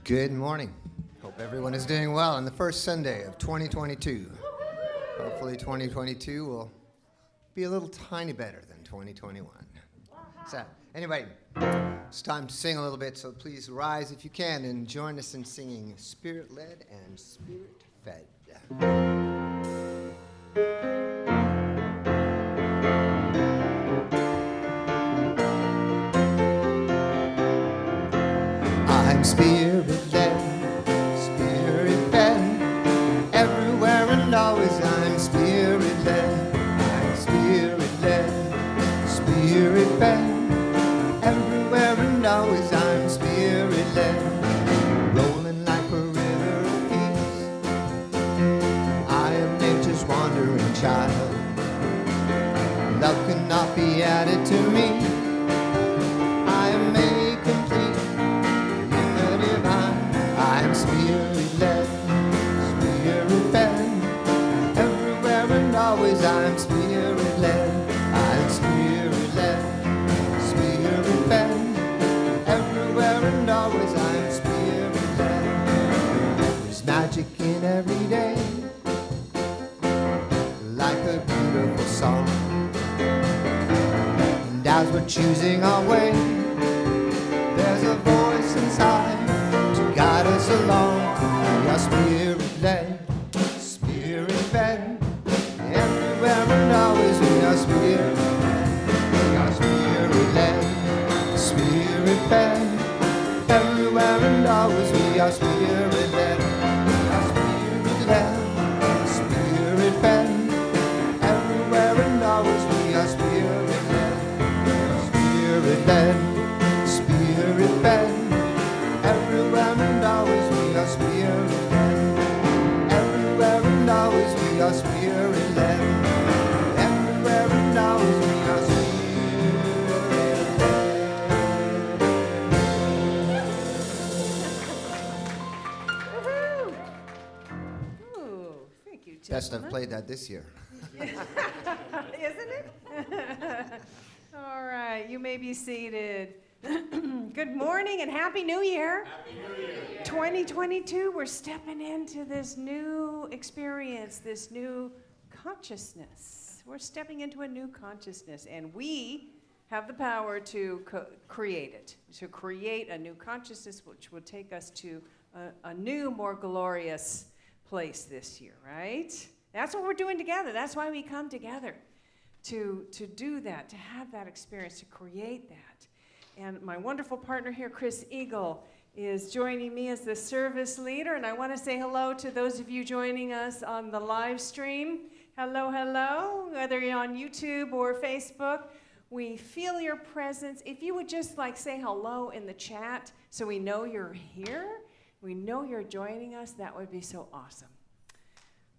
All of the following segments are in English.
Good morning. Hope everyone is doing well on the first Sunday of 2022. Hopefully 2022 will be a little tiny better than 2021. So anyway, it's time to sing a little bit, so please rise if you can and join us in singing Spirit-Led and Spirit-Fed. I'm spirit-led, spirit-fed, everywhere and always I'm spirit-led. I'm spirit-led, spirit-fed, everywhere and always I'm spirit-led. Rolling like a river of peace, I am nature's wandering child. Love cannot be added to me, I am made complete. I'm spirit-led, spirit-fed, everywhere and always I'm spirit-led. I'm spirit-led, spirit-fed, everywhere and always I'm spirit-led. There's magic in every day, like a beautiful song. And as we're choosing our way, there's a voice inside guide us along. We are spirit-led, spirit-fed, everywhere and always we are spirit-led. We are spirit-led, spirit-fed, everywhere and always we are spirit-led. We are spirit-led, spirit-fed, everywhere and always we are spirit-led. We are spirit-led, spirit-fed, everywhere and always we are spirit-led. Everywhere and always we are spirit-led. Everywhere and always we are spirit-led. Ooh, thank you, gentlemen. Best I've played that this year. Isn't it? All right, you may be seated. Good morning and Happy New Year. Happy New Year. 2022, we're stepping into this new experience, this new consciousness. We're stepping into a new consciousness, and we have the power to create it, to create a new consciousness which will take us to a new, more glorious place this year, right? That's what we're doing together. That's why we come together, to do that, to have that experience, to create that. And my wonderful partner here, Chris Eagle, is joining me as the service leader. And I want to say hello to those of you joining us on the live stream. Hello, hello, whether you're on YouTube or Facebook. We feel your presence. If you would just say hello in the chat so we know you're here, we know you're joining us, that would be so awesome.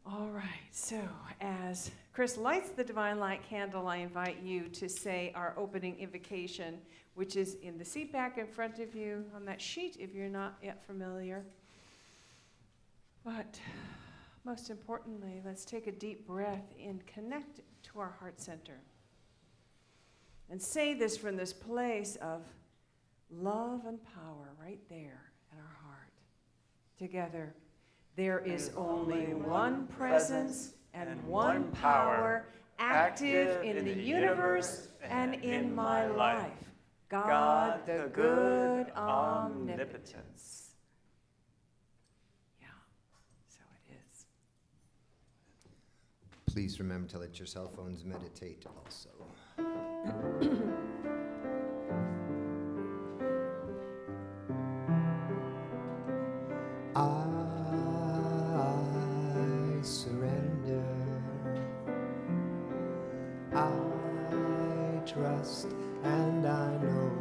All right, so as Chris lights the Divine Light candle, I invite you to say our opening invocation, which is in the seat back in front of you on that sheet if you're not yet familiar. But most importantly, let's take a deep breath and connect to our heart center. And say this from this place of love and power right there in our heart. Together, there is only one presence and one power active in the universe and in my life. God, the good omnipotence. Yeah, so it is. Please remember to let your cell phones meditate also. I surrender. I trust and I know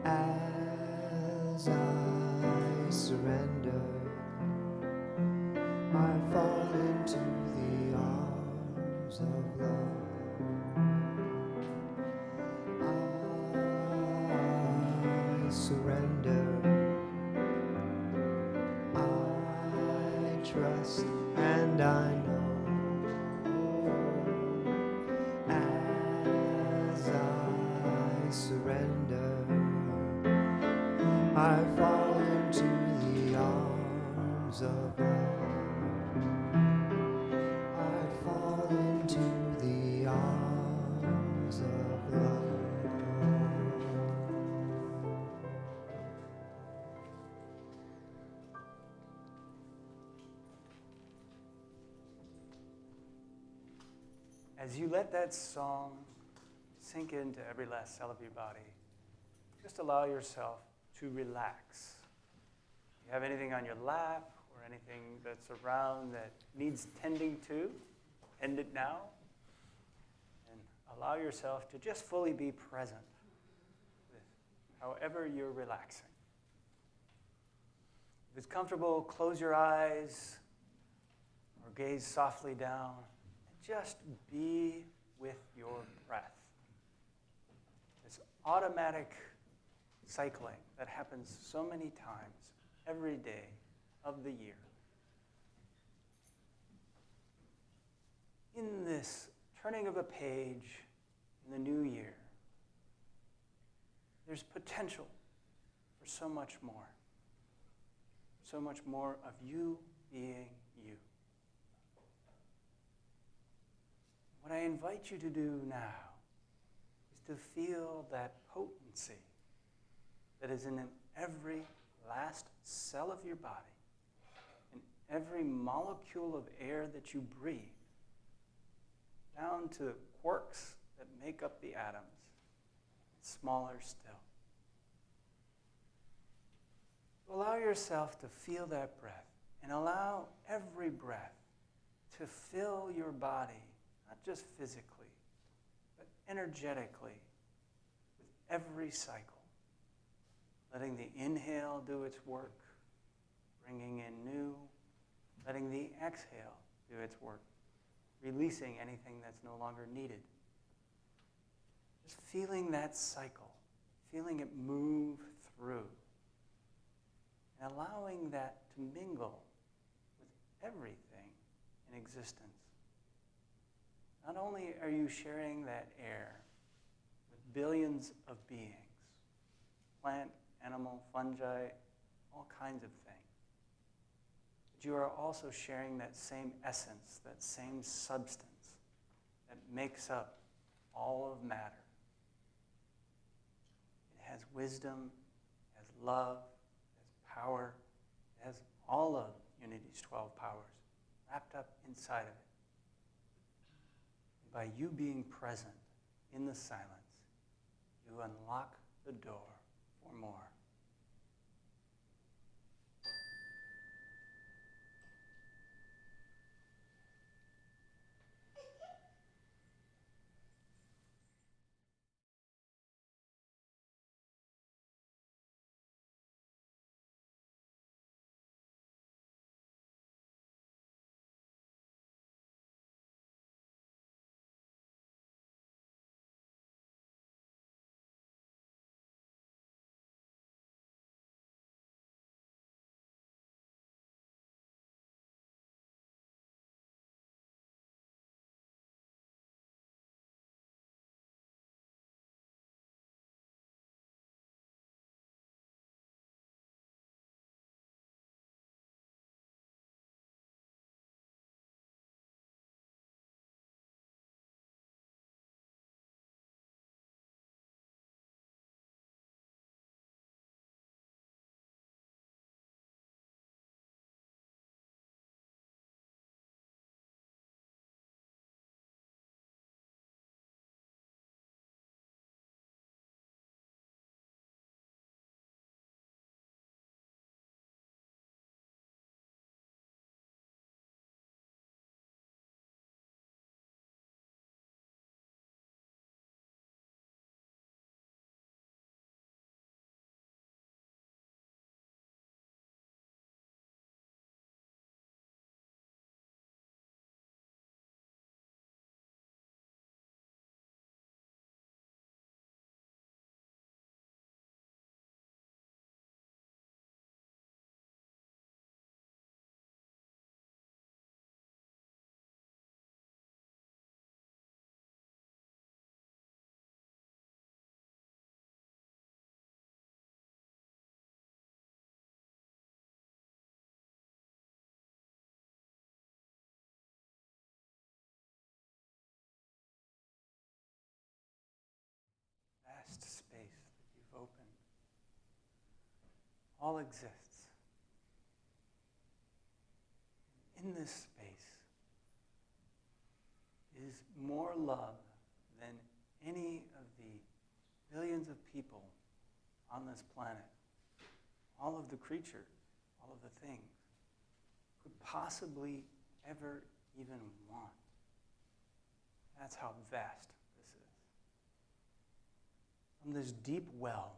as I surrender, I fall into the arms of love. I surrender. I trust and I know. As I surrender, As you let that song sink into every last cell of your body, just allow yourself to relax. If you have anything on your lap or anything that's around that needs tending to, end it now. And allow yourself to just fully be present with however you're relaxing. If it's comfortable, close your eyes or gaze softly down and just be with your breath. This automatic cycling that happens so many times every day of the year. In this turning of a page in the new year, there's potential for so much more. So much more of you being you. What I invite you to do now is to feel that potency that is in every last cell of your body, in every molecule of air that you breathe, down to quarks that make up the atoms, smaller still. Allow yourself to feel that breath and allow every breath to fill your body, not just physically, but energetically with every cycle. Letting the inhale do its work, bringing in new, letting the exhale do its work, releasing anything that's no longer needed. Just feeling that cycle, feeling it move through, and allowing that to mingle with everything in existence. Not only are you sharing that air with billions of beings, plant, animal, fungi, all kinds of things, but you are also sharing that same essence, that same substance that makes up all of matter. It has wisdom, it has love, power, has all of Unity's 12 powers wrapped up inside of it. And by you being present in the silence, you unlock the door for more. Vast space that you've opened all exists. In this space is is more love than any of the billions of people on this planet, all of the creatures, all of the things, could possibly ever even want. That's how vast this is. From this deep well,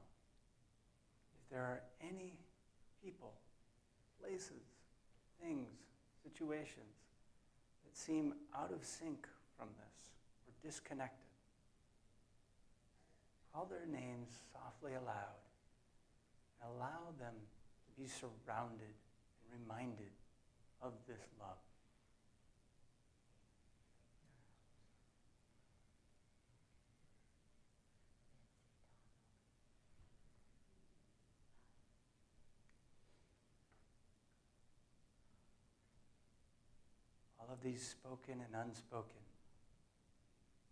if there are any people, places, things, situations that seem out of sync from this or disconnected, call their names softly aloud and allow them to be surrounded and reminded of this love. All of these spoken and unspoken,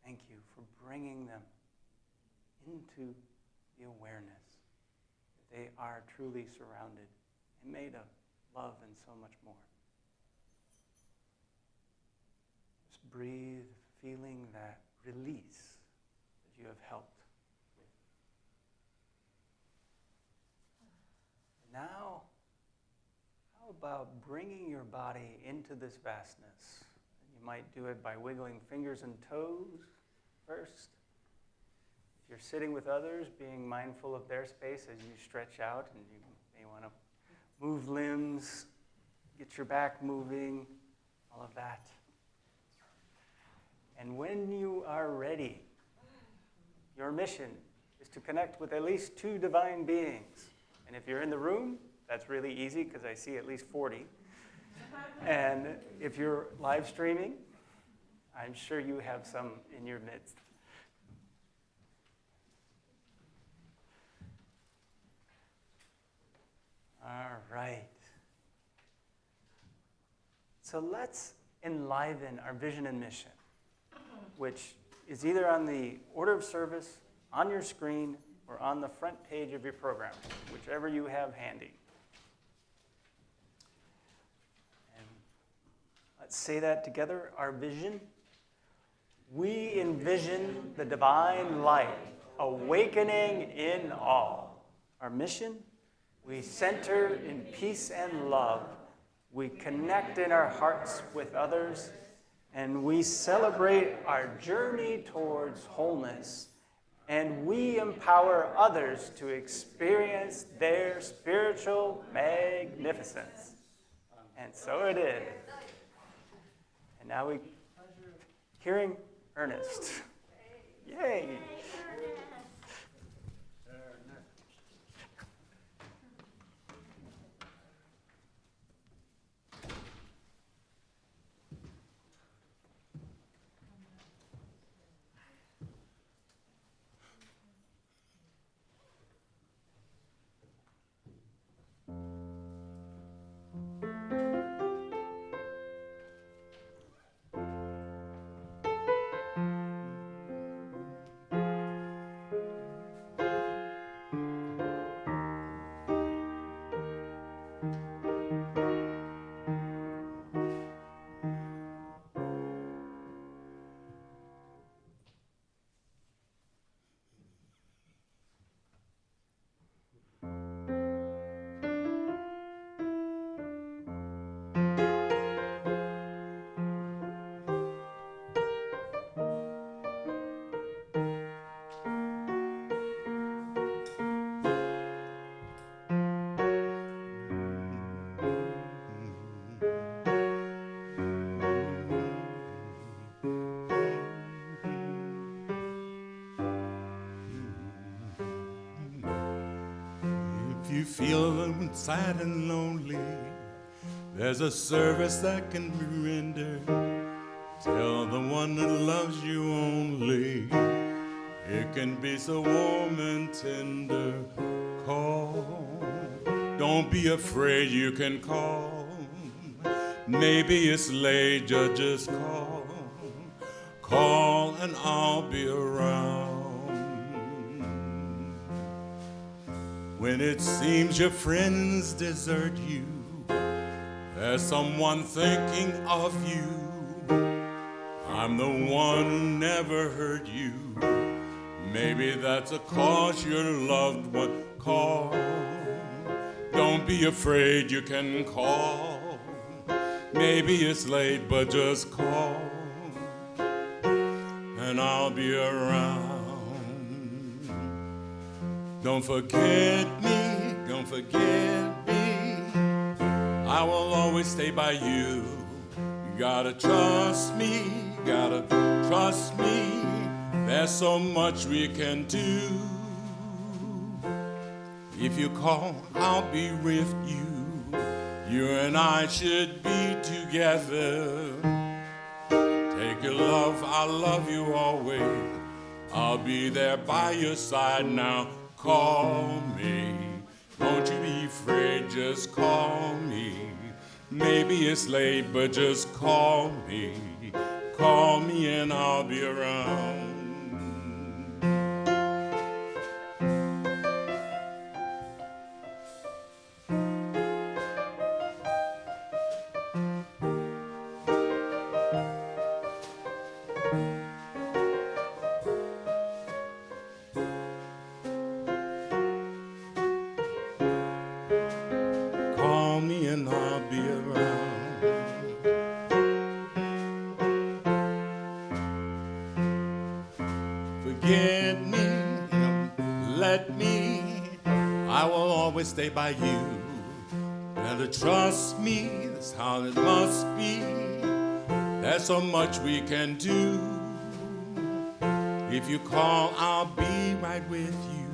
thank you for bringing them into the awareness that they are truly surrounded and made of love and so much more. Just breathe, feeling that release that you have helped with. Now, how about bringing your body into this vastness? You might do it by wiggling fingers and toes first. If you're sitting with others, being mindful of their space as you stretch out, and you may want to move limbs, get your back moving, all of that. And when you are ready, your mission is to connect with at least 2 divine beings. And if you're in the room, that's really easy because I see at least 40. And if you're live streaming, I'm sure you have some in your midst. All right. So let's enliven our vision and mission, which is either on the order of service, on your screen, or on the front page of your program, whichever you have handy. And let's say that together, our vision. We envision the divine light awakening in all. Our mission, we center in peace and love. We connect in our hearts with others, and we celebrate our journey towards wholeness, and we empower others to experience their spiritual magnificence. And so it is. And now we hearing Ernest. Yay! If you feel sad and lonely, there's a service that can be rendered. Tell the one that loves you only. It can be so warm and tender. Call. Don't be afraid, you can call. Maybe it's late, just call. Call and I'll be around. When it seems your friends desert you, there's someone thinking of you. I'm the one who never hurt you. Maybe that's a cause your loved one called. Don't be afraid, you can call. Maybe it's late, but just call, and I'll be around. Don't forget me, don't forget me. I will always stay by you. You gotta trust me, gotta trust me. There's so much we can do. If you call, I'll be with you. You and I should be together. Take your love, I'll love you always. I'll be there by your side now. Call me. Don't you be afraid, just call me. Maybe it's late, but just call me. Call me and I'll be around. Call me and I'll be around. Forget me, let me. I will always stay by you. Better trust me, that's how it must be. There's so much we can do. If you call, I'll be right with you.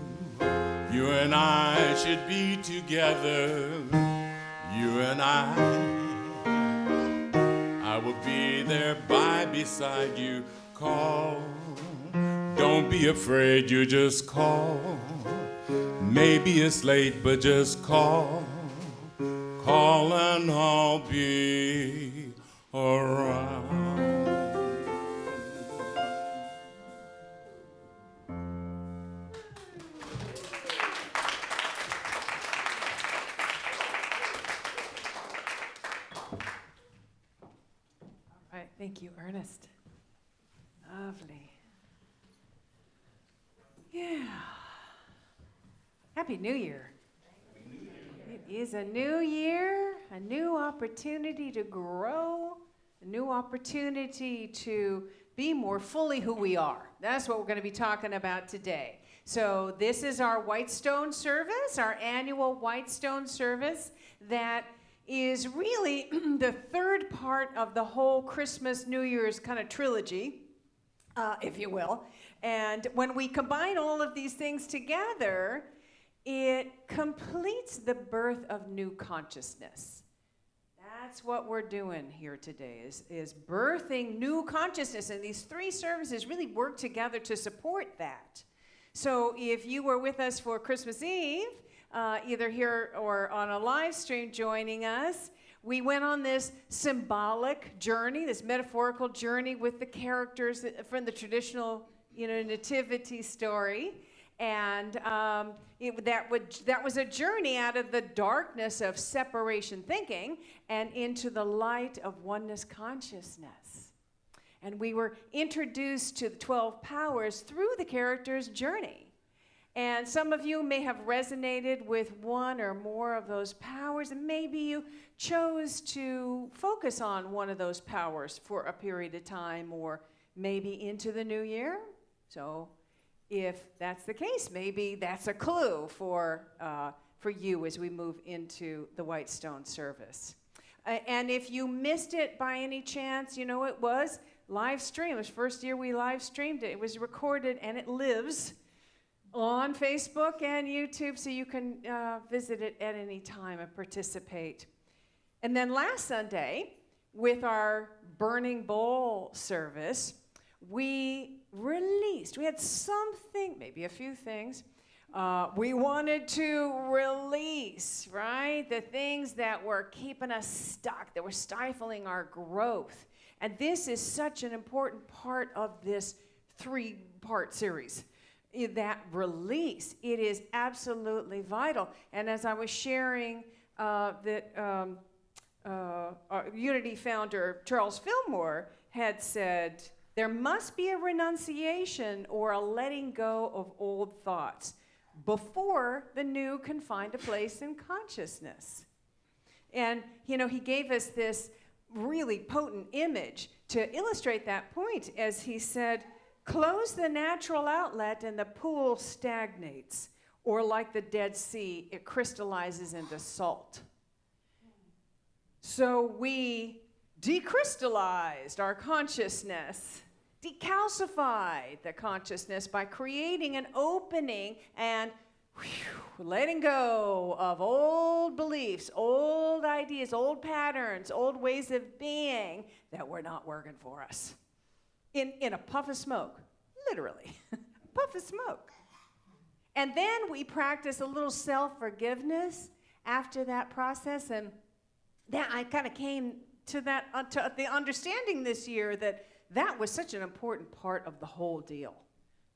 You and I should be together. You and I will be there beside you. Call, don't be afraid, you just call. Maybe it's late, but just call. Call and I'll be around. All right, thank you, Ernest. Lovely. Yeah. Happy New Year. It is a new year, a new opportunity to grow, a new opportunity to be more fully who we are. That's what we're going to be talking about today. So this is our Whitestone service, our annual Whitestone service that is really the third part of the whole Christmas, New Year's kind of trilogy, if you will. And when we combine all of these things together, it completes the birth of new consciousness. That's what we're doing here today, is birthing new consciousness. And these three services really work together to support that. So if you were with us for Christmas Eve, either here or on a live stream joining us, we went on this symbolic journey, this metaphorical journey with the characters from the traditional, nativity story. And that was a journey out of the darkness of separation thinking and into the light of oneness consciousness. And we were introduced to the 12 powers through the character's journey. And some of you may have resonated with one or more of those powers, and maybe you chose to focus on one of those powers for a period of time, or maybe into the new year. So if that's the case, maybe that's a clue for you as we move into the Whitestone service. And if you missed it by any chance, it was live stream. It was the first year we live streamed it. It was recorded and it lives on Facebook and YouTube, so you can visit it at any time and participate. And then last Sunday, with our Burning Bowl service, we had something, maybe a few things, we wanted to release, right? The things that were keeping us stuck, that were stifling our growth. And this is such an important part of this 3-part series. That release, it is absolutely vital. And as I was sharing that our Unity founder Charles Fillmore had said There must be a renunciation or a letting go of old thoughts before the new can find a place in consciousness. And, he gave us this really potent image to illustrate that point as he said, close the natural outlet and the pool stagnates, or like the Dead Sea, it crystallizes into salt. So we decrystallized our consciousness, decalcified the consciousness by creating an opening and letting go of old beliefs, old ideas, old patterns, old ways of being that were not working for us. In a puff of smoke, literally, a puff of smoke. And then we practice a little self-forgiveness after that process, and then I kind of came to to the understanding this year that was such an important part of the whole deal,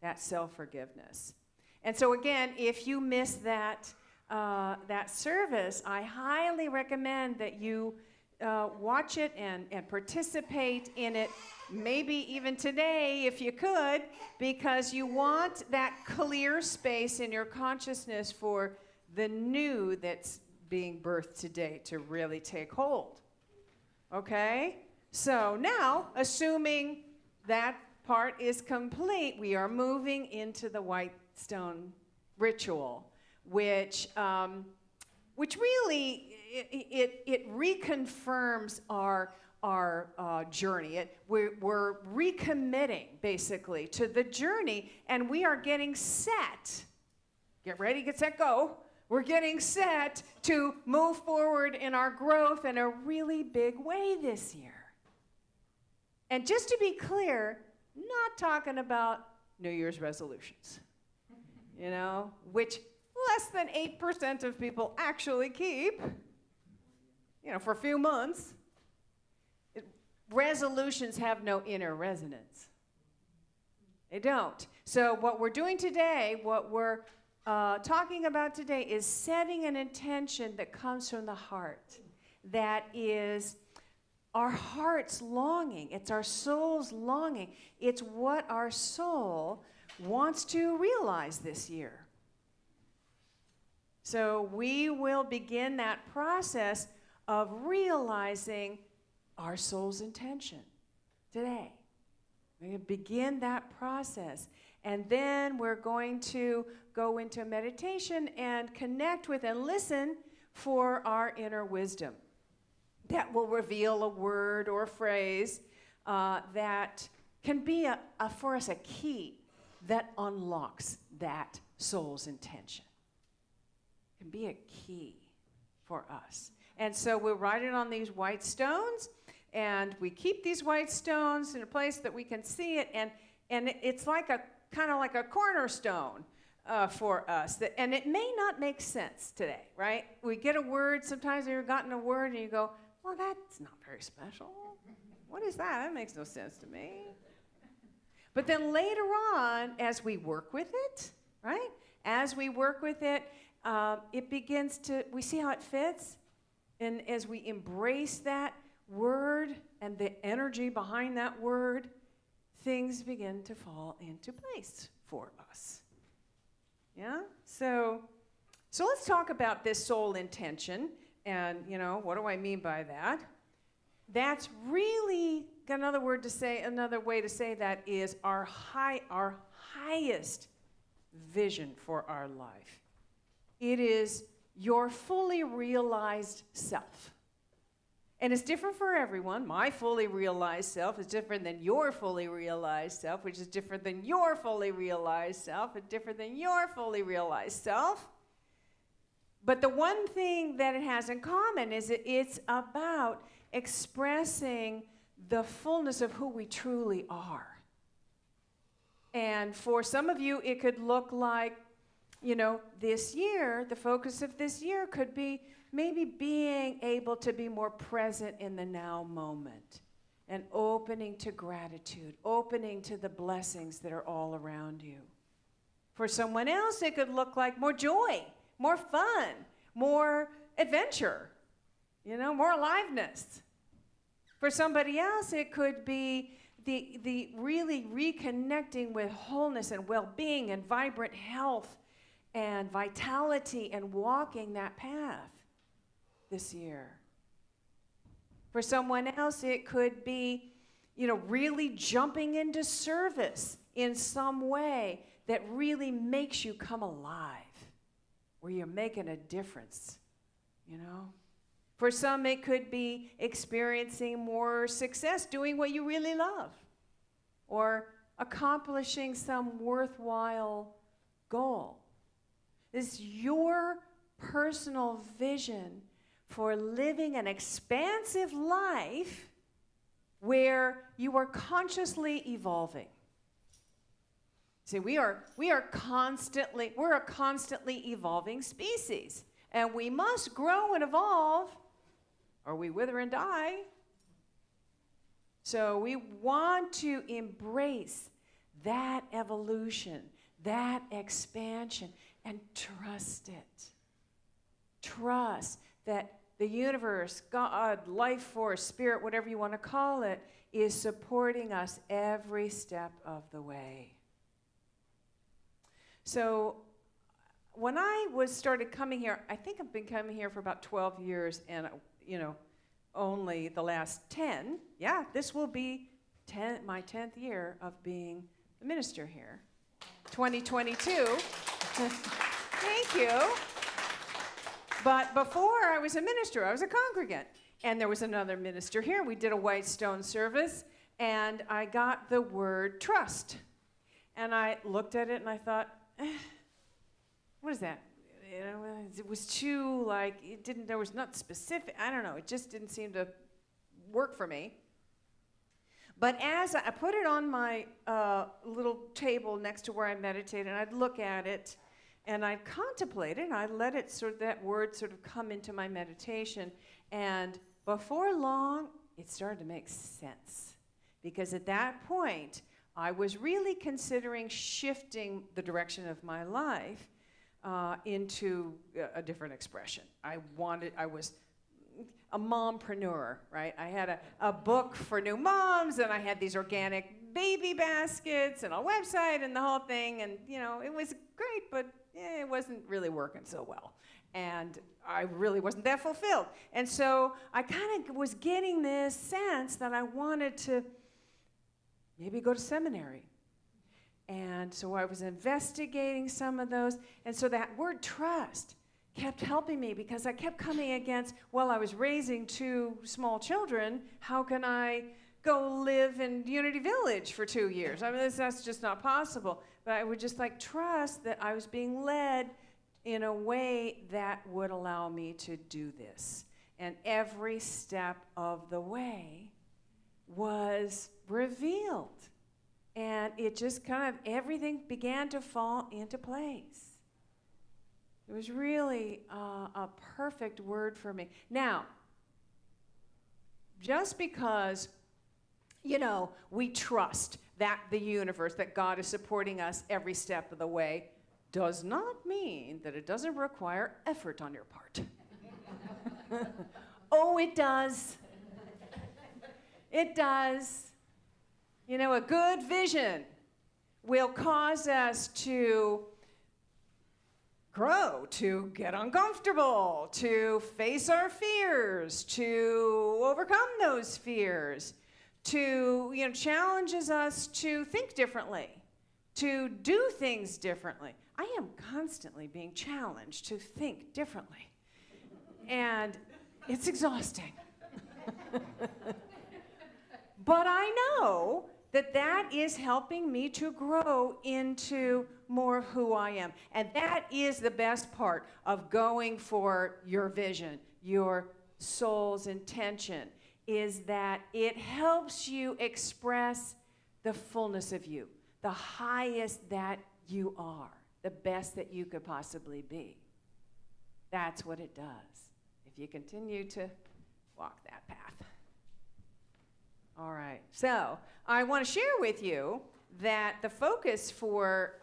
that self-forgiveness. And so again, if you miss that service, I highly recommend that you watch it and participate in it, maybe even today if you could, because you want that clear space in your consciousness for the new that's being birthed today to really take hold. Okay? So now, assuming that part is complete, we are moving into the white stone ritual, which really it reconfirms our journey. We're recommitting basically to the journey, and we are getting set. Get ready, get set, go. We're getting set to move forward in our growth in a really big way this year. And just to be clear, not talking about New Year's resolutions, which less than 8% of people actually keep, for a few months. Resolutions have no inner resonance. They don't. So what we're doing today, what we're talking about today is setting an intention that comes from the heart, that is our heart's longing. It's our soul's longing. It's what our soul wants to realize this year. So we will begin that process of realizing our soul's intention today. We're going to begin that process. And then we're going to go into meditation and connect with and listen for our inner wisdom. That will reveal a word or a phrase that can be for us a key that unlocks that soul's intention. It can be a key for us. And so we'll write it on these white stones, and we keep these white stones in a place that we can see it, and it's like kind of like a cornerstone for us. And it may not make sense today, right? We get a word, sometimes you've gotten a word and you go, well, that's not very special. What is that? That makes no sense to me. But then later on, as we work with it, right? As we work with it, it begins to, we see how it fits. And as we embrace that word and the energy behind that word, things begin to fall into place for us. Yeah? So let's talk about this soul intention. And, what do I mean by that? That's really another way to say that is our highest vision for our life. It is your fully realized self. And it's different for everyone. My fully realized self is different than your fully realized self, which is different than your fully realized self, and different than your fully realized self. But the one thing that it has in common is that it's about expressing the fullness of who we truly are. And for some of you, it could look like, this year, the focus of this year could be maybe being able to be more present in the now moment and opening to gratitude, opening to the blessings that are all around you. For someone else, it could look like more joy, more fun, more adventure, more aliveness. For somebody else, it could be the really reconnecting with wholeness and well-being and vibrant health and vitality and walking that path this year. For someone else, it could be, really jumping into service in some way that really makes you come alive, where you're making a difference, For some, it could be experiencing more success, doing what you really love, or accomplishing some worthwhile goal. It's your personal vision for living an expansive life where you are consciously evolving. See, we're a constantly evolving species, and we must grow and evolve, or we wither and die. So we want to embrace that evolution, that expansion, and trust it. Trust that the universe, God, life force, spirit, whatever you want to call it, is supporting us every step of the way. So when I started coming here, I think I've been coming here for about 12 years, and only the last 10. Yeah, this will be my 10th year of being the minister here. 2022. Thank you. But before I was a minister, I was a congregant. And there was another minister here. We did a white stone service, and I got the word trust. And I looked at it and I thought, what is that? It was too, there was not specific, I don't know, it just didn't seem to work for me. But as I put it on my little table next to where I meditate, and I'd look at it, and I'd contemplate it, and I'd let it that word come into my meditation, and before long, it started to make sense. Because at that point, I was really considering shifting the direction of my life into a different expression. I was a mompreneur, right? I had a book for new moms, and I had these organic baby baskets and a website and the whole thing, and it was great, but it wasn't really working so well. And I really wasn't that fulfilled. And so I kind of was getting this sense that I wanted to maybe go to seminary. And so I was investigating some of those. And so that word trust kept helping me, because I kept coming against, well, I was raising 2 small children. How can I go live in Unity Village for 2 years? I mean, that's just not possible. But I would just trust that I was being led in a way that would allow me to do this. And every step of the way was revealed. And it just everything began to fall into place. It was really a perfect word for me. Now, just because, we trust that the universe, that God is supporting us every step of the way, does not mean that it doesn't require effort on your part. Oh, it does. It does. A good vision will cause us to grow, to get uncomfortable, to face our fears, to overcome those fears, to, challenges us to think differently, to do things differently. I am constantly being challenged to think differently. And it's exhausting. But I know that is helping me to grow into more of who I am. And that is the best part of going for your vision, your soul's intention, is that it helps you express the fullness of you, the highest that you are, the best that you could possibly be. That's what it does, if you continue to walk that path. All right, so I want to share with you that the focus for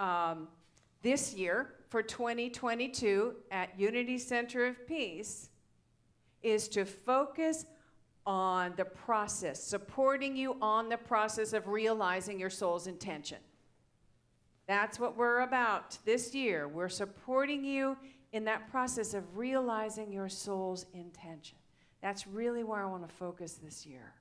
this year, for 2022 at Unity Center of Peace, is to focus on the process, supporting you on the process of realizing your soul's intention. That's what we're about this year. We're supporting you in that process of realizing your soul's intention. That's really where I want to focus this year.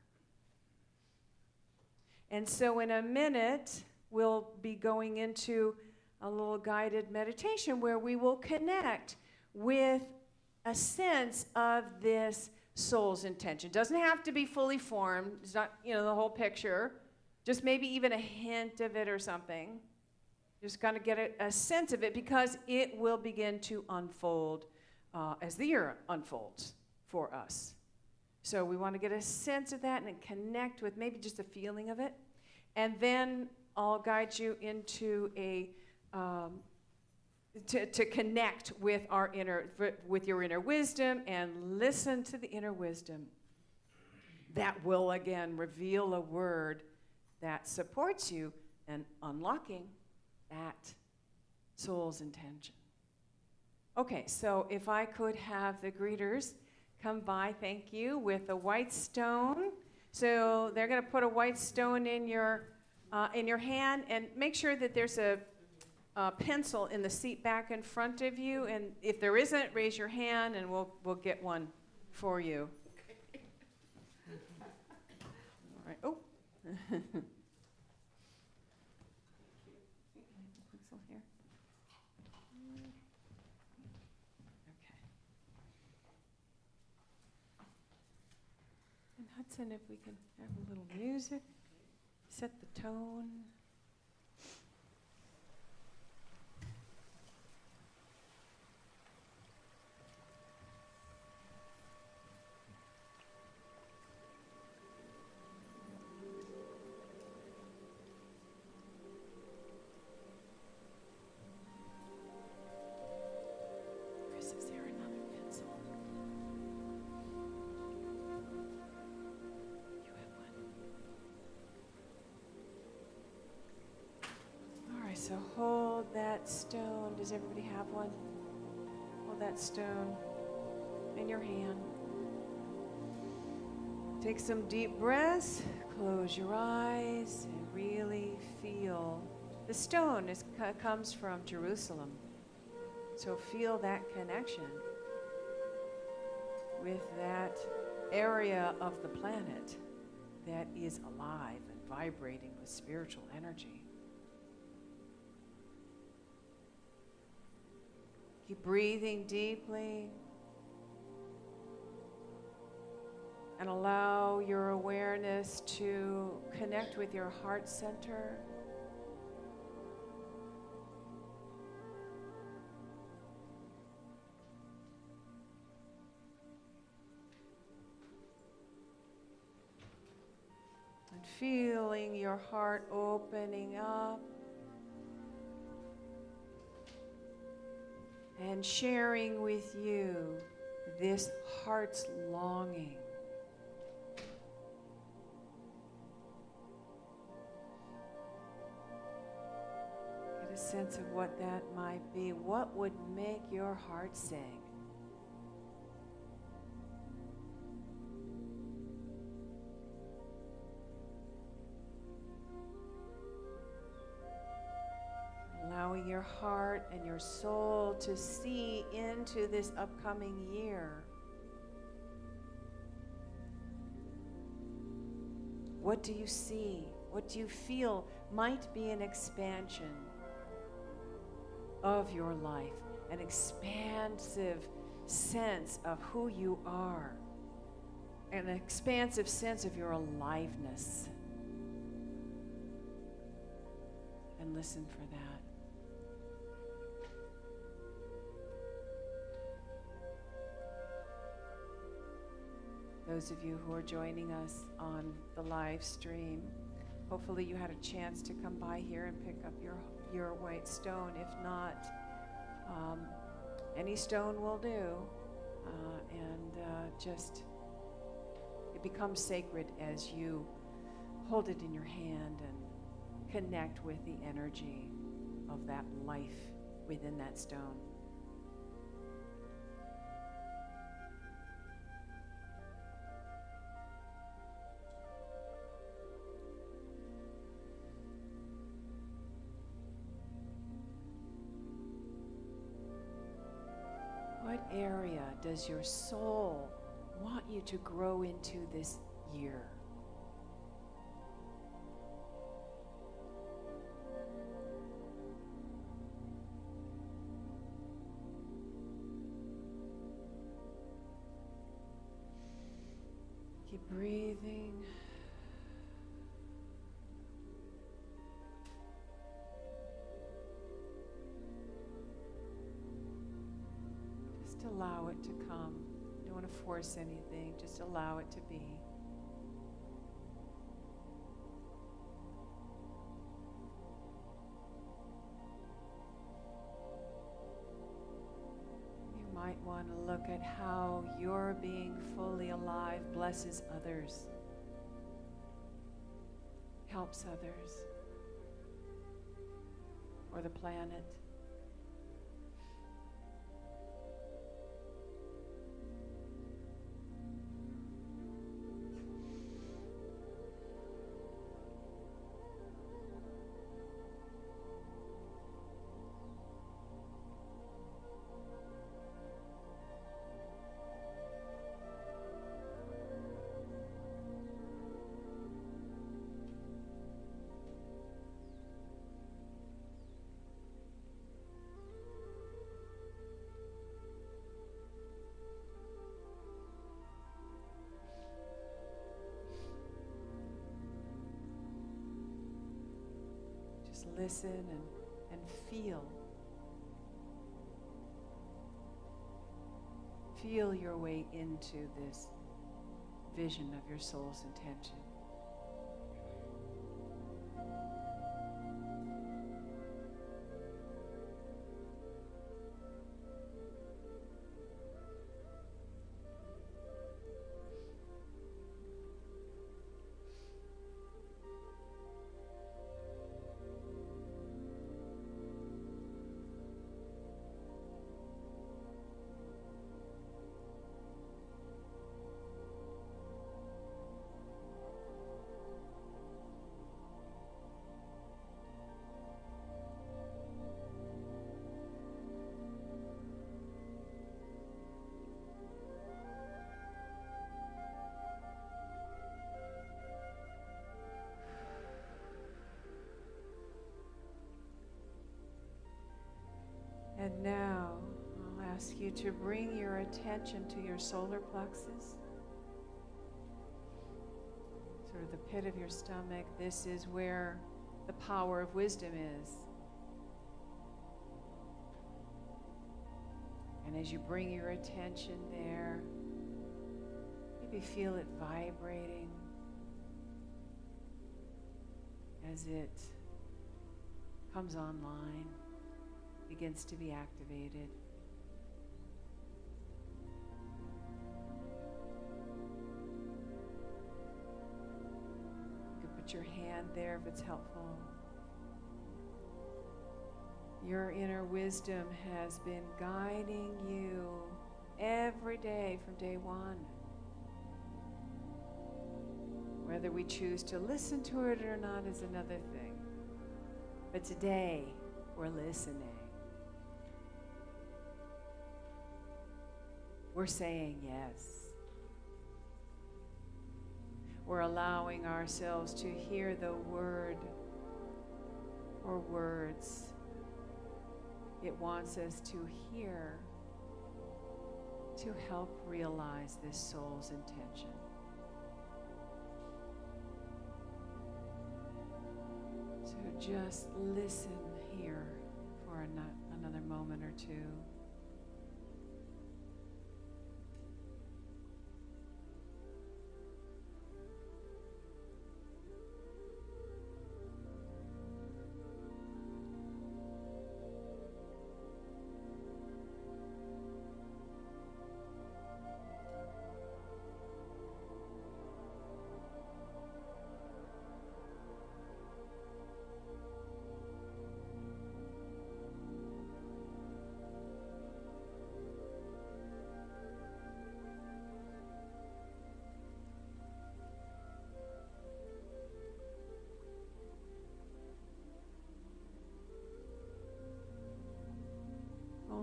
And so in a minute, we'll be going into a little guided meditation where we will connect with a sense of this soul's intention. Doesn't have to be fully formed. It's not, the whole picture. Just maybe even a hint of it or something. Just got to get a sense of it because it will begin to unfold as the year unfolds for us. So we want to get a sense of that and connect with maybe just a feeling of it. And then I'll guide you into to connect with with your inner wisdom and listen to the inner wisdom that will again reveal a word that supports you in unlocking that soul's intention. Okay, so if I could have the greeters come by, thank you, with a white stone. So they're going to put a white stone in your hand, and make sure that there's a pencil in the seat back in front of you. And if there isn't, raise your hand, and we'll get one for you. All right. Oh. Pencil here. Okay. And Hudson, if we can have a little music, set the tone. Chris, is there another pencil? You have one. All right, so hold that stone. Does everybody have one? Hold that stone in your hand. Take some deep breaths. Close your eyes and really feel. The stone comes from Jerusalem. So feel that connection with that area of the planet that is alive and vibrating with spiritual energy. Keep breathing deeply and allow your awareness to connect with your heart center. And feeling your heart opening up and sharing with you this heart's longing. Get a sense of what that might be. What would make your heart sing? Allowing your heart and your soul to see into this upcoming year. What do you see? What do you feel might be an expansion of your life? An expansive sense of who you are. An expansive sense of your aliveness. And listen for that. Those of you who are joining us on the live stream, hopefully you had a chance to come by here and pick up your white stone. If not, any stone will do. Just it becomes sacred as you hold it in your hand and connect with the energy of that life within that stone. area does your soul want you to grow into this year? Keep breathing. Just allow it to come. You don't want to force anything. Just allow it to be. You might want to look at how your being fully alive blesses others, helps others, or the planet. Just listen and feel. Feel your way into this vision of your soul's intention. And now, I'll ask you to bring your attention to your solar plexus, sort of the pit of your stomach. This is where the power of wisdom is. And as you bring your attention there, maybe feel it vibrating as it comes online, begins to be activated. You can put your hand there if it's helpful. Your inner wisdom has been guiding you every day from day one. Whether we choose to listen to it or not is another thing. But today, we're listening. We're saying yes. We're allowing ourselves to hear the word or words it wants us to hear to help realize this soul's intention. So just listen here for another moment or two.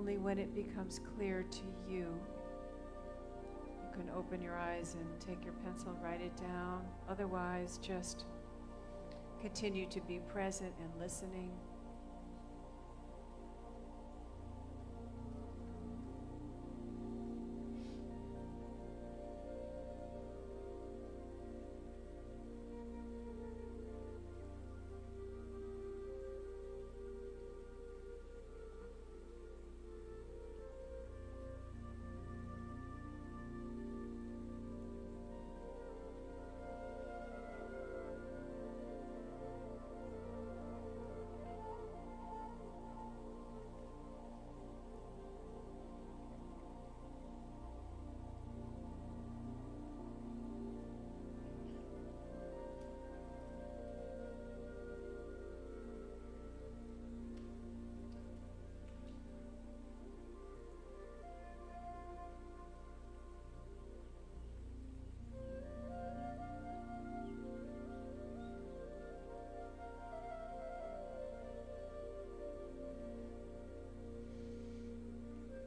only when it becomes clear to you. You can open your eyes and take your pencil and write it down. Otherwise, just continue to be present and listening.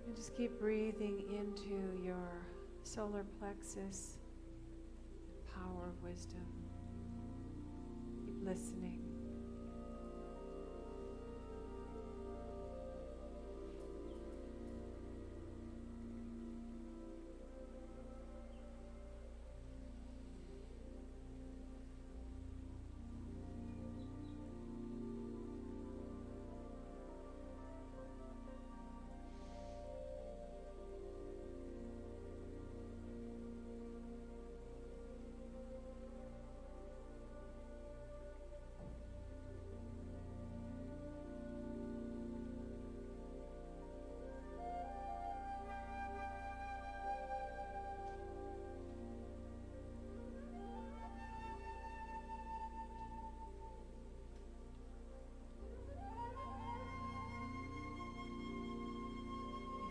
And just keep breathing into your solar plexus, the power of wisdom. Keep listening.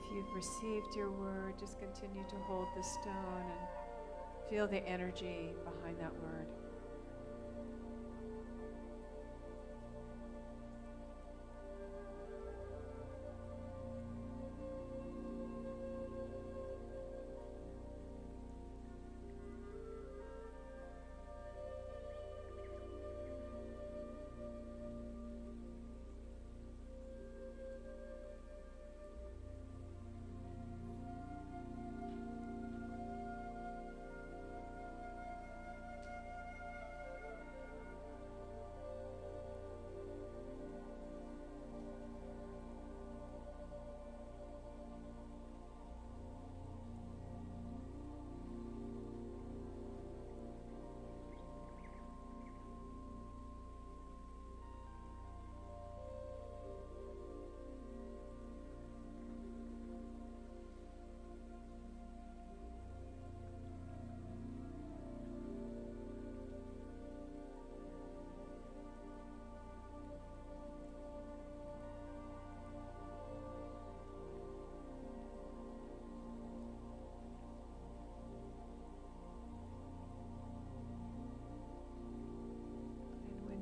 If you've received your word, just continue to hold the stone and feel the energy behind that word.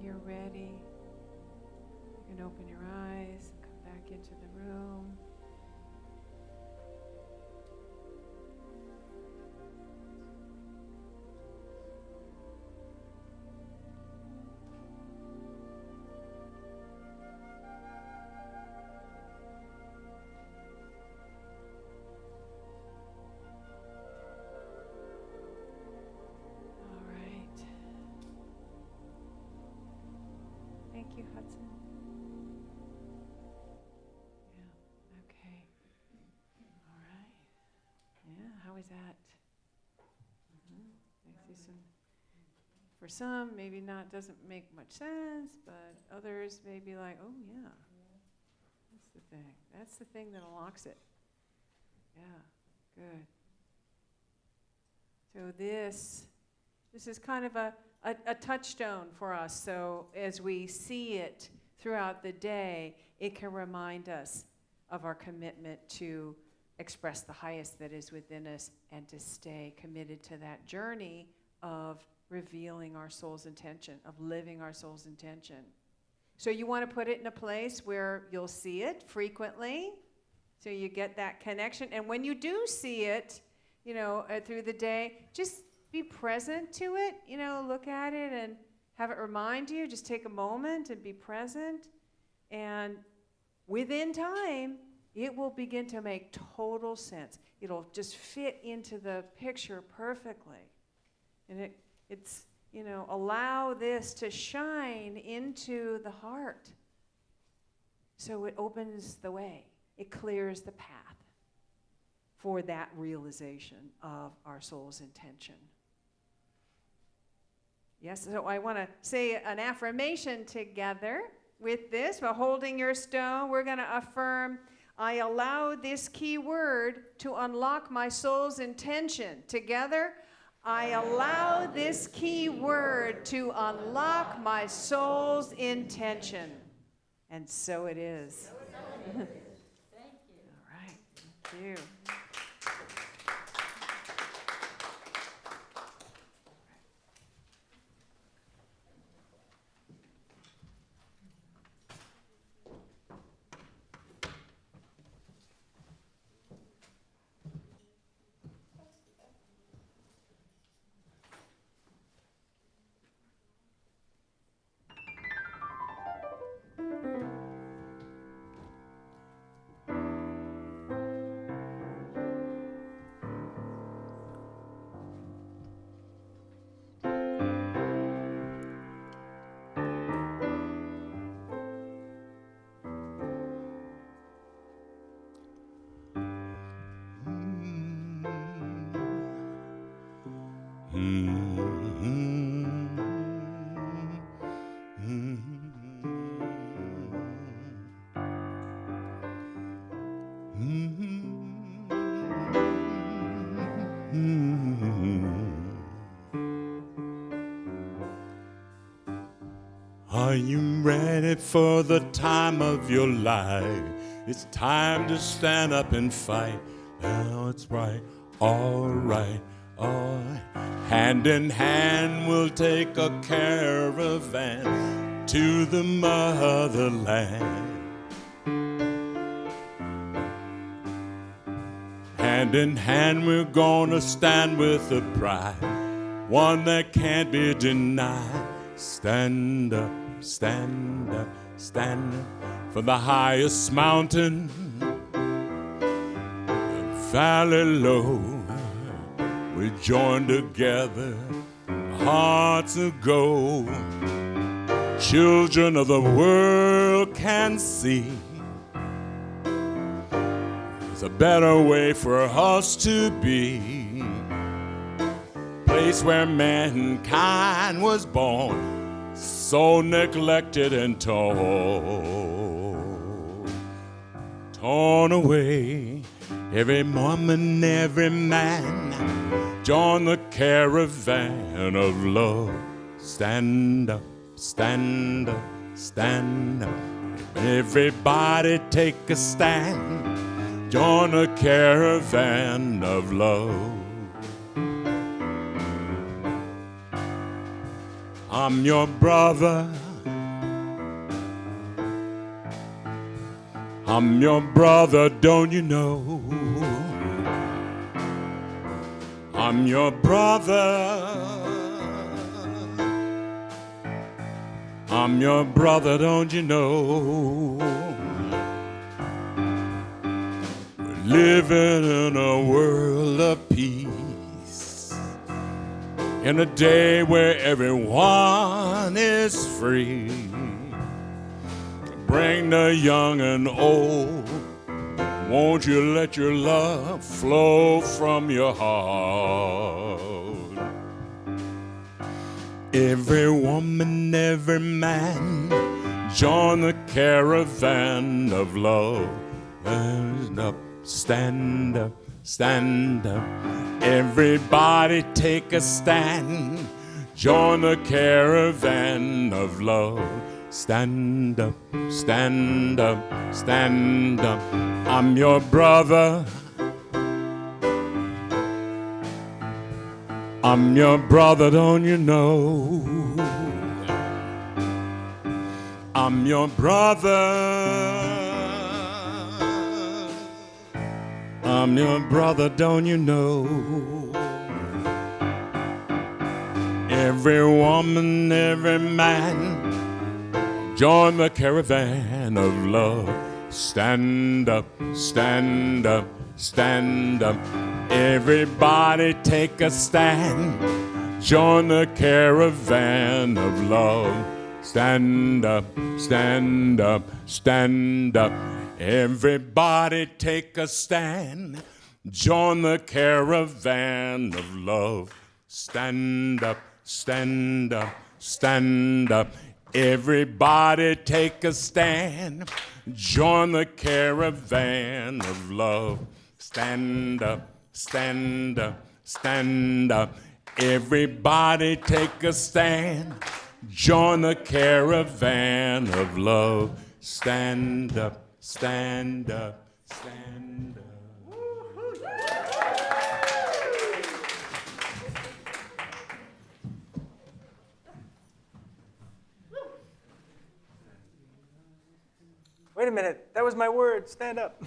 You're ready, you can open your eyes and come back into the room. Thank you, Hudson. Yeah, okay. All right. Yeah, how is that? I see some, for some, maybe not, doesn't make much sense, but others may be like, oh yeah, that's the thing. That's the thing that unlocks it. Yeah, good. So this is kind of a touchstone for us. So as we see it throughout the day, it can remind us of our commitment to express the highest that is within us and to stay committed to that journey of revealing our soul's intention, of living our soul's intention. So you want to put it in a place where you'll see it frequently. So you get that connection. And when you do see it, through the day, just be present to it. Look at it and have it remind you. Just take a moment and be present. And within time, it will begin to make total sense. It'll just fit into the picture perfectly. And it's allow this to shine into the heart. So it opens the way. It clears the path for that realization of our soul's intention. Yes, so I want to say an affirmation together with this. While holding your stone, we're going to affirm, I allow this key word to unlock my soul's intention. Together, I allow this key word to unlock my soul's intention. And so it is. Thank you. All right. Thank you. Are you ready for the time of your life? It's time to stand up and fight. Now it's right, all right, all right. Hand in hand we'll take a caravan to the motherland. Hand in hand we're gonna stand with a pride, one that can't be denied. Stand up, stand up, stand up for the highest mountain, the valley low. We join together, hearts of gold. Children of the world can see there's a better way for us to be. Place where mankind was born, so neglected and torn away. Every woman, every man, join the caravan of love. Stand up, stand up, stand up. Everybody take a stand. Join the caravan of love. I'm your brother. I'm your brother, don't you know? I'm your brother. I'm your brother, don't you know? We're living in a world of peace, in a day where everyone is free. Bring the young and old. Won't you let your love flow from your heart? Every woman, every man, join the caravan of love. Stand up, stand up, stand up. Everybody take a stand. Join the caravan of love. Stand up, stand up, stand up. I'm your brother. I'm your brother, don't you know? I'm your brother. I'm your brother, don't you know? Every woman, every man, join the caravan of love. Stand up, stand up, stand up. Everybody take a stand. Join the caravan of love. Stand up, stand up, stand up. Everybody take a stand. Join the caravan of love. Stand up, stand up, stand up. Everybody take a stand. Join the caravan of love. Stand up, stand up, stand up. Everybody take a stand. Join the caravan of love. Stand up, stand up, stand up. Wait a minute, that was my word. Stand up.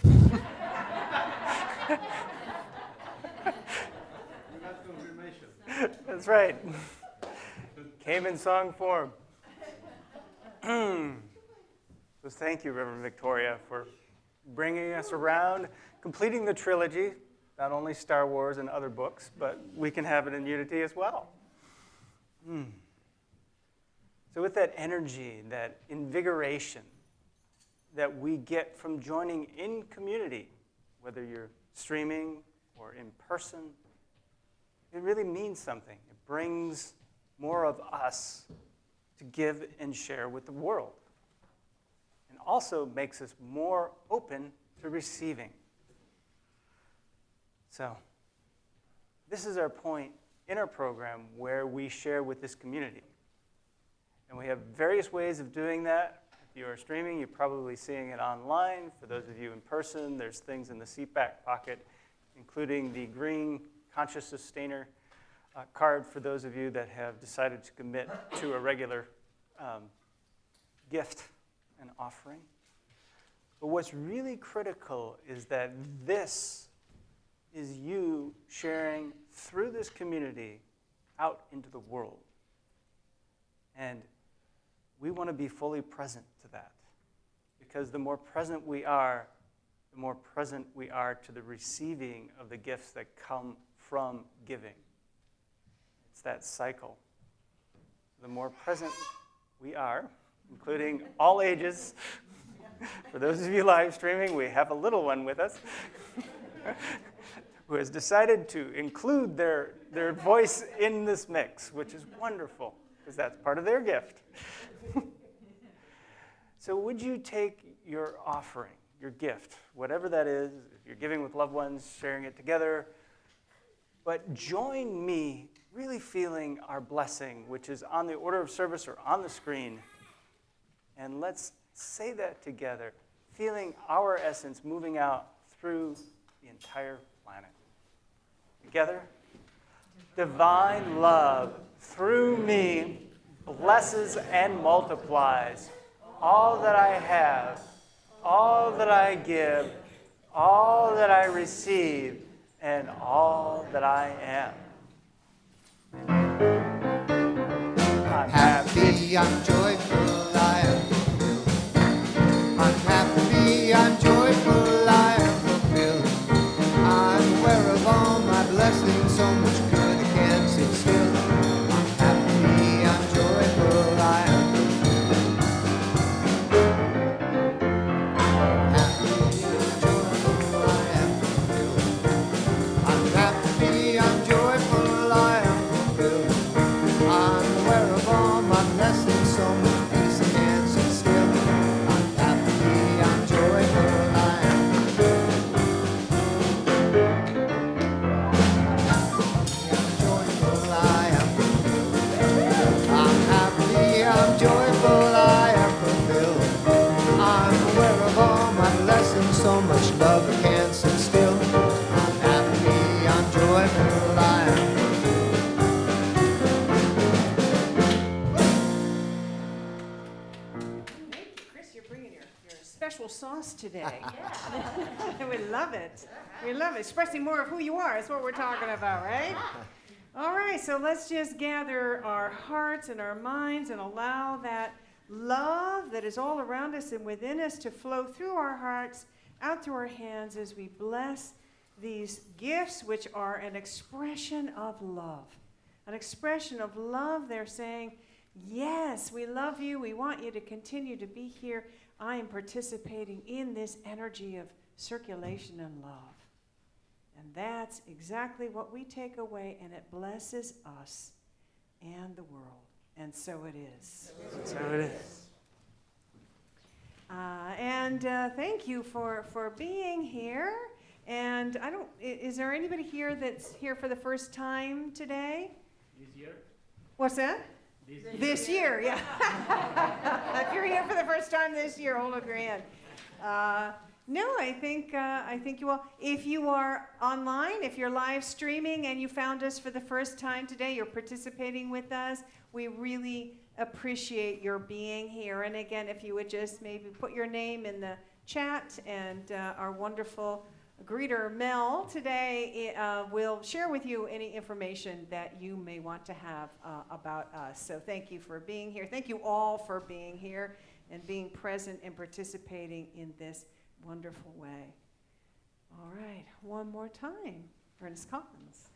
That's right. Came in song form. So thank you, Reverend Victoria, for bringing us around, completing the trilogy, not only Star Wars and other books, but we can have it in unity as well. So with that energy, that invigoration that we get from joining in community, whether you're streaming or in person, it really means something. It brings more of us to give and share with the world, and also makes us more open to receiving. So this is our point in our program where we share with this community. And we have various ways of doing that. If you are streaming, you're probably seeing it online. For those of you in person, there's things in the seat back pocket, including the green Conscious Sustainer card for those of you that have decided to commit to a regular gift and offering. But what's really critical is that this is you sharing through this community out into the world. And we want to be fully present to that, because the more present we are, the more present we are to the receiving of the gifts that come from giving. It's that cycle. The more present we are, including all ages. For those of you live streaming, we have a little one with us who has decided to include their voice in this mix, which is wonderful, because that's part of their gift. So would you take your offering, your gift, whatever that is, if you're giving with loved ones, sharing it together, but join me really feeling our blessing, which is on the order of service or on the screen. And let's say that together, feeling our essence moving out through the entire planet. Together, divine love through me blesses and multiplies all that I have, all that I give, all that I receive, and all that I am. I'm Happy, I'm joyful, I am fulfilled. I'm happy, I'm joyful, I am fulfilled. I'm aware of all my blessings, so much good I can't sit still. I'm happy, I'm joyful, I am fulfilled. Happy, joyful, I am fulfilled. I'm happy, I'm joyful, I am fulfilled. I'm aware of all my blessings, so much special sauce today. We love it. We love it. Expressing more of who you are. That's what we're talking about, right? All right, so let's just gather our hearts and our minds and allow that love that is all around us and within us to flow through our hearts, out through our hands as we bless these gifts, which are an expression of love. An expression of love. They're saying, yes, we love you. We want you to continue to be here. I am participating in this energy of circulation and love. And that's exactly what we take away, and it blesses us and the world. And so it is. So it is. Thank you for being here. And is there anybody here that's here for the first time today? This year? What's that? This year, yeah. If you're here for the first time this year, hold up your hand. No, I think you will. If you are online, if you're live streaming and you found us for the first time today, you're participating with us, we really appreciate your being here. And again, if you would just maybe put your name in the chat, and our wonderful greeter Mel today will share with you any information that you may want to have about us. So thank you for being here. Thank you all for being here and being present and participating in this wonderful way. All right, one more time, Ernest Collins.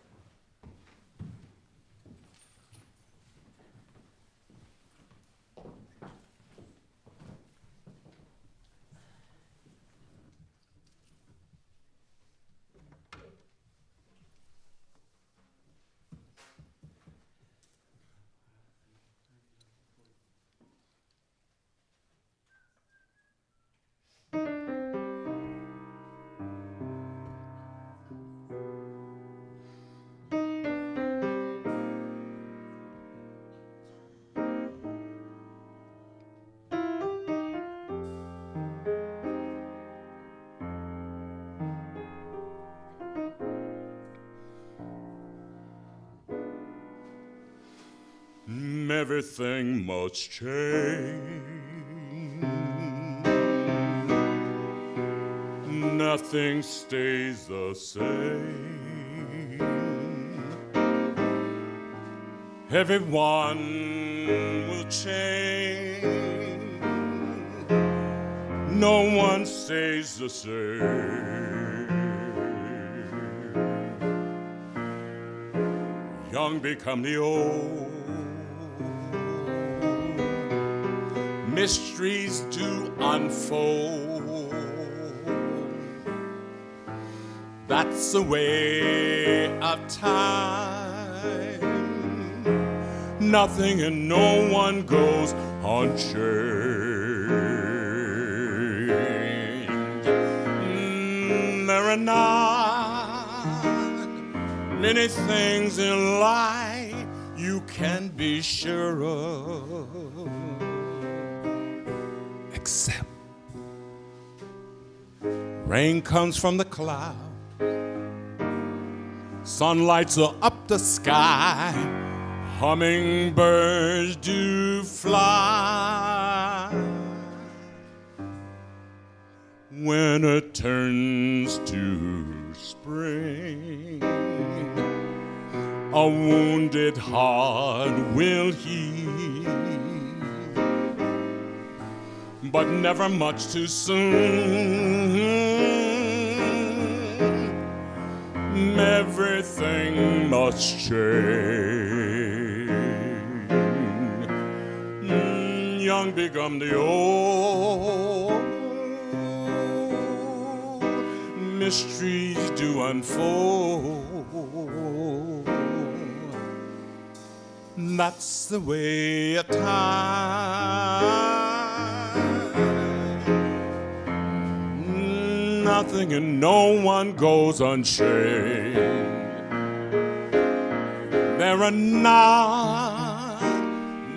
Everything must change. Nothing stays the same. Everyone will change. No one stays the same. Young become the old. Mysteries to unfold. That's the way of time. Nothing and no one goes unchanged. There are not many things in life you can be sure of, except rain comes from the cloud, sun lights are up the sky, hummingbirds do fly. Winter turns to spring, a wounded heart will heal, but never much too soon. Everything must change. Young become the old. Mysteries do unfold. That's the way of time. Nothing and no one goes unchanged. There are not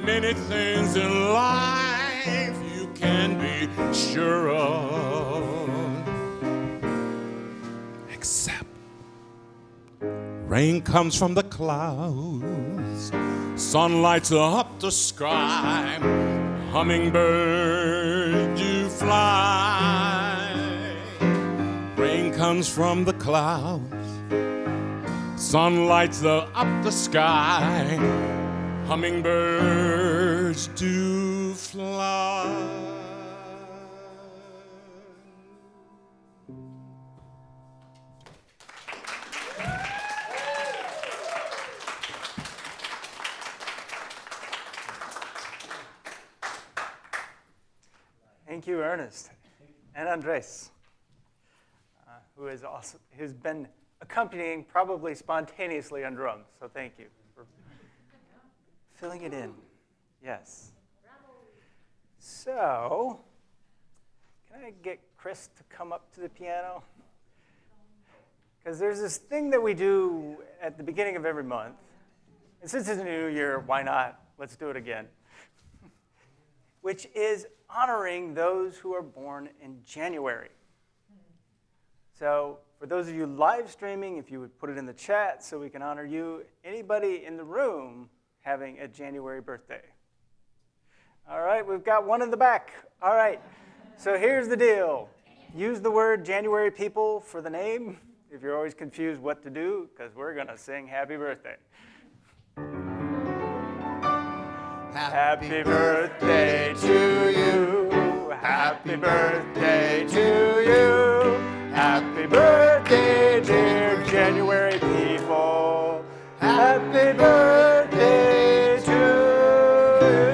many things in life you can be sure of, except rain comes from the clouds, sun lights up the sky, hummingbirds do fly. comes from the clouds. Sun lights up the sky. Hummingbirds do fly. Thank you, Ernest, and Andres, who's been accompanying probably spontaneously on drums. So thank you for filling it in. Yes. So, can I get Chris to come up to the piano? Because there's this thing that we do at the beginning of every month. And since it's a new year, why not? Let's do it again. Which is honoring those who are born in January. So for those of you live streaming, if you would put it in the chat so we can honor you. Anybody in the room having a January birthday? All right, we've got one in the back. All right, so here's the deal. Use the word January people for the name if you're always confused what to do, because we're going to sing happy birthday. Happy birthday to you. Happy birthday to you. Happy birthday, dear January people. Happy birthday to you.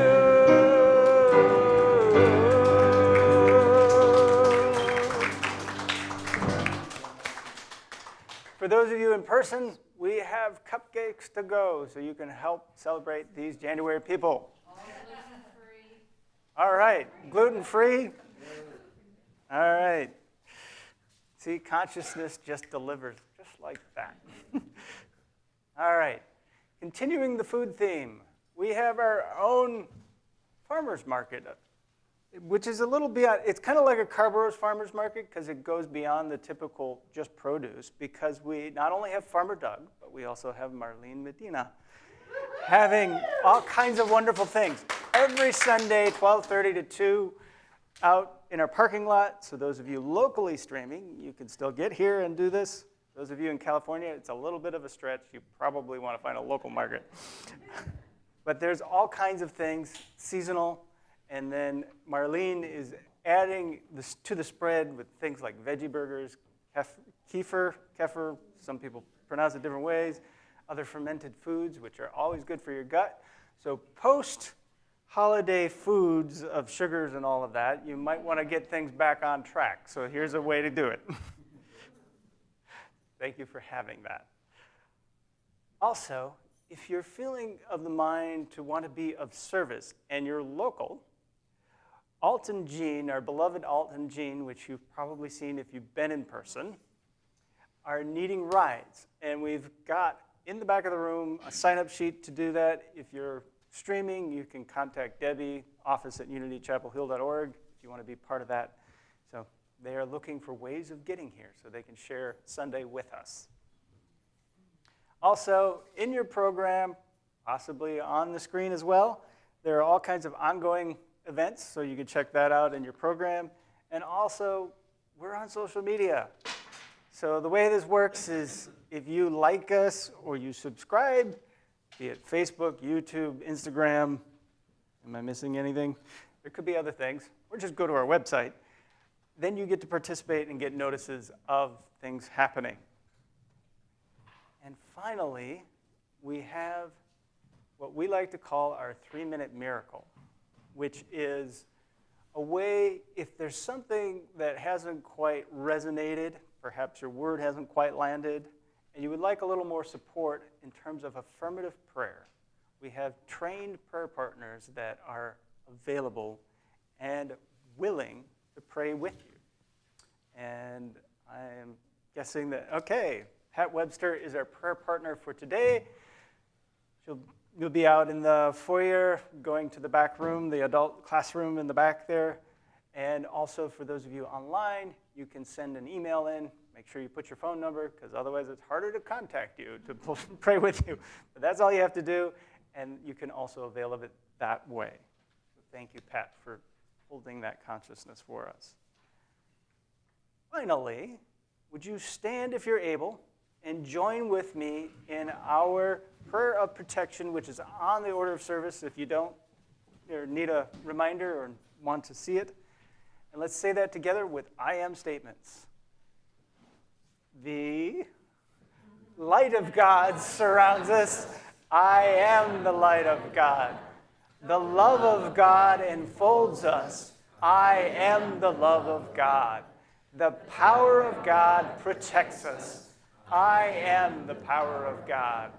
For those of you in person, we have cupcakes to go, so you can help celebrate these January people. All right, gluten-free? All right. See, consciousness just delivers, just like that. All right, continuing the food theme, we have our own farmer's market, which is a little beyond, it's kind of like a Carborough's farmer's market because it goes beyond the typical just produce, because we not only have Farmer Doug, but we also have Marlene Medina having all kinds of wonderful things. Every Sunday, 12:30 to 2, out in our parking lot. So those of you locally streaming, you can still get here and do this. Those of you in California, it's a little bit of a stretch. You probably want to find a local market. But there's all kinds of things, seasonal. And then Marlene is adding this to the spread with things like veggie burgers, kefir, some people pronounce it different ways, other fermented foods, which are always good for your gut. So post-holiday foods of sugars and all of that, you might want to get things back on track. So here's a way to do it. Thank you for having that. Also, if you're feeling of the mind to want to be of service and you're local, Alt and Jean, our beloved Alt and Jean, which you've probably seen if you've been in person, are needing rides. And we've got in the back of the room a sign-up sheet to do that. If you're streaming, you can contact Debbie, office at unitychapelhill.org, if you want to be part of that. So they are looking for ways of getting here so they can share Sunday with us. Also, in your program, possibly on the screen as well, there are all kinds of ongoing events, so you can check that out in your program. And also, we're on social media. So the way this works is if you like us or you subscribe, be it Facebook, YouTube, Instagram, am I missing anything? There could be other things, or just go to our website. Then you get to participate and get notices of things happening. And finally, we have what we like to call our 3-minute miracle, which is a way, if there's something that hasn't quite resonated, perhaps your word hasn't quite landed, and you would like a little more support in terms of affirmative prayer, we have trained prayer partners that are available and willing to pray with you. And I am guessing that, okay, Pat Webster is our prayer partner for today. You'll be out in the foyer, going to the back room, the adult classroom in the back there. And also for those of you online, you can send an email in. Make sure you put your phone number, because otherwise it's harder to contact you to pray with you. But that's all you have to do, and you can also avail of it that way. So thank you, Pat, for holding that consciousness for us. Finally, would you stand if you're able and join with me in our prayer of protection, which is on the order of service if you don't or need a reminder or want to see it. And let's say that together with I am statements. The light of God surrounds us. I am the light of God. The love of God enfolds us. I am the love of God. The power of God protects us. I am the power of God.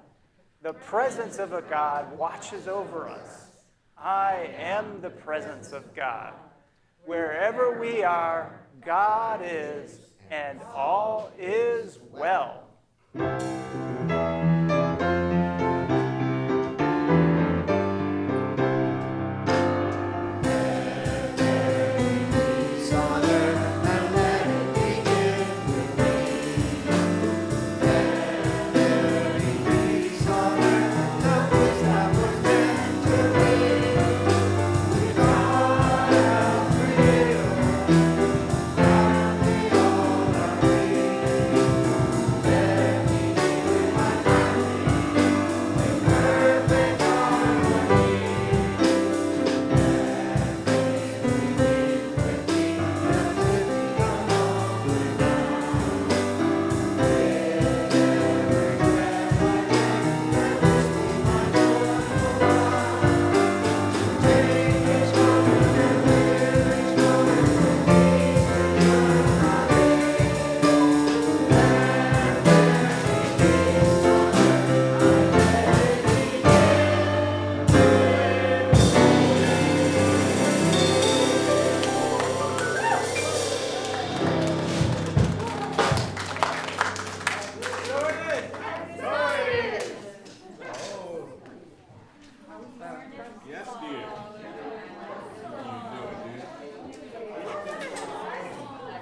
The presence of a God watches over us. I am the presence of God. Wherever we are, God is, and all is well.